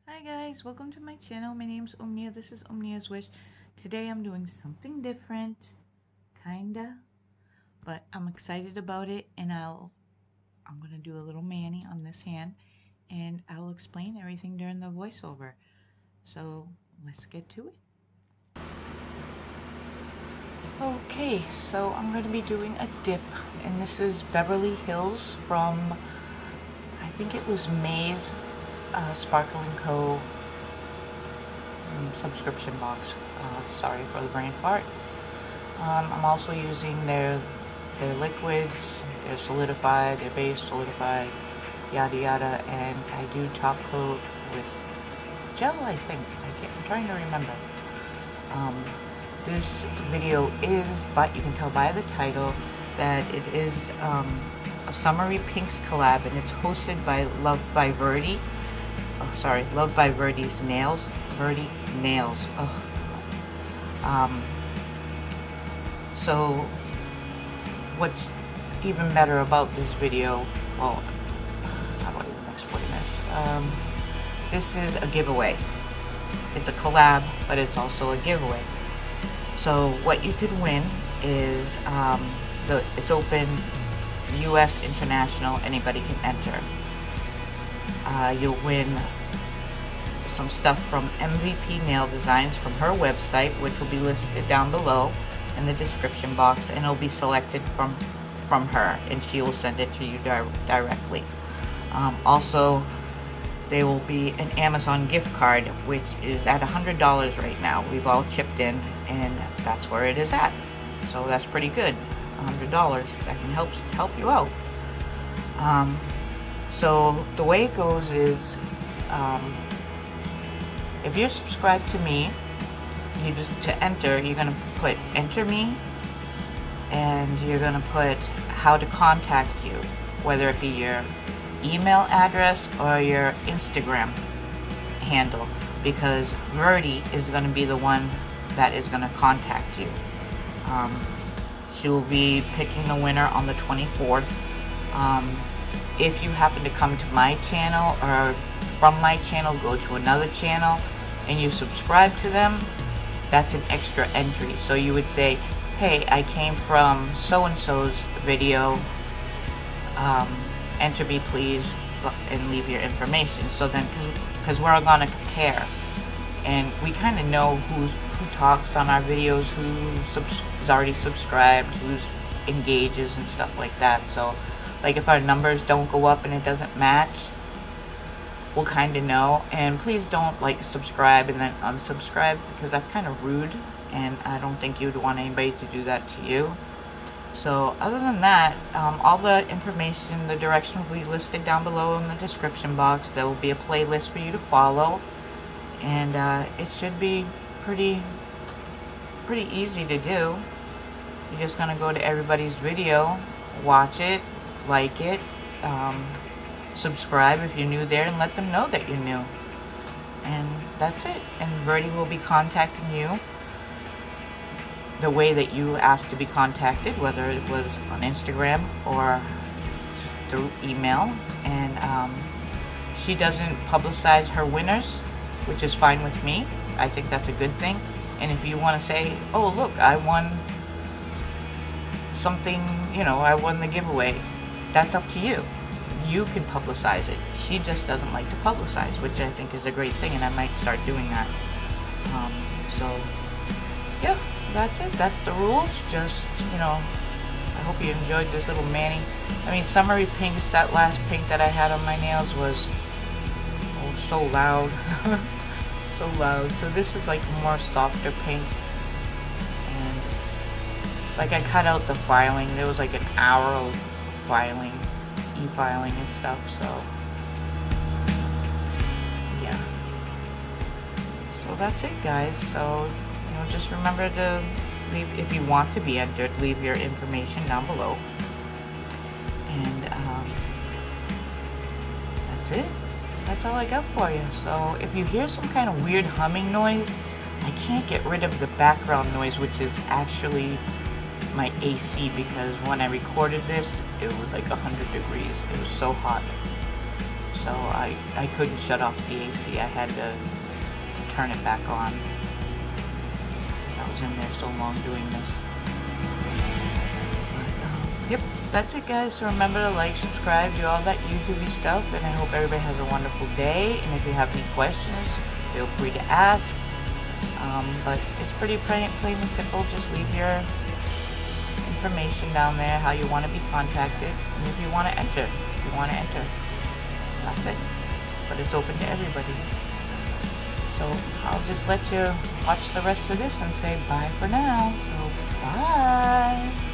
Hi guys, welcome to my channel. My name's 𝑂𝑚𝑛𝑒𝑦𝑎'𝑠. This is 𝑂𝑚𝑛𝑒𝑦𝑎'S Wish. Today I'm doing something different, kinda, but I'm excited about it, and I'm gonna do a little mani on this hand, and I'll explain everything during the voiceover. So let's get to it. Okay, so I'm gonna be doing a dip, and this is Beverly Hills from, I think it was May's Sparkle & Co. subscription box. Sorry for the brain fart. I'm also using their liquids, their solidified, their base solidified, yada yada, and I do top coat with gel, I think. I'm trying to remember. This video is, but you can tell by the title that it is a Summery Pinks collab, and it's hosted by Loved by Verdie. Oh, sorry, Loved by Verdie's Nails. Verdie Nails. Oh. So what's even better about this video, well, how do I even explain this? This is a giveaway. It's a collab, but it's also a giveaway. So what you could win is, it's open, US, international, anybody can enter. You'll win some stuff from MVP Nail Designs from her website, which will be listed down below in the description box, and it'll be selected from her, and she will send it to you directly. Also, there will be an Amazon gift card, which is at $100 right now. We've all chipped in, and that's where it is at. So that's pretty good. $100 that can help you out. So the way it goes is, if you're subscribed to me, to enter, you're gonna put enter me, and you're gonna put how to contact you, whether it be your email address or your Instagram handle, because Verdie is gonna be the one that is gonna contact you. She will be picking the winner on the 24th. If you happen to come to my channel, or from my channel go to another channel and you subscribe to them, that's an extra entry. So you would say, hey, I came from so-and-so's video, enter me please, and leave your information. So then, because we're all gonna compare, and we kind of know who talks on our videos, who's already subscribed, who's engages and stuff like that. So like if our numbers don't go up and it doesn't match, we'll kind of know. And please don't like subscribe and then unsubscribe, because that's kind of rude, and I don't think you'd want anybody to do that to you. So other than that, all the information, the direction will be listed down below in the description box. There will be a playlist for you to follow, and it should be pretty easy to do. You're just gonna go to everybody's video, watch it, like it, subscribe if you're new there, and let them know that you're new. And that's it. And Verdie will be contacting you the way that you asked to be contacted, whether it was on Instagram or through email. And she doesn't publicize her winners, which is fine with me. I think that's a good thing. And if you want to say, oh look, I won something, you know, I won the giveaway, that's up to you. You can publicize it. She just doesn't like to publicize, which I think is a great thing, and I might start doing that. So yeah, that's it. That's the rules. Just, you know, I hope you enjoyed this little mani. I mean, Summery Pinks, that last pink that I had on my nails was, oh, so loud. So loud. So this is like more softer pink, and like I cut out the filing. There was like an hour of filing, e-filing and stuff, so yeah. So that's it, guys. So, you know, just remember to leave, if you want to be entered, leave your information down below. And that's it. That's all I got for you. So if you hear some kind of weird humming noise, I can't get rid of the background noise, which is actually my AC, because when I recorded this, it was like 100 degrees. It was so hot. so I couldn't shut off the AC. I had to turn it back on because I was in there so long doing this. But, yep, that's it guys. So remember to like, subscribe, do all that YouTube stuff, and I hope everybody has a wonderful day. And if you have any questions, feel free to ask. But it's pretty plain and simple. Just leave your information down there, how you want to be contacted, and if you want to enter. That's it. But it's open to everybody. So I'll just let you watch the rest of this and say bye for now. So bye.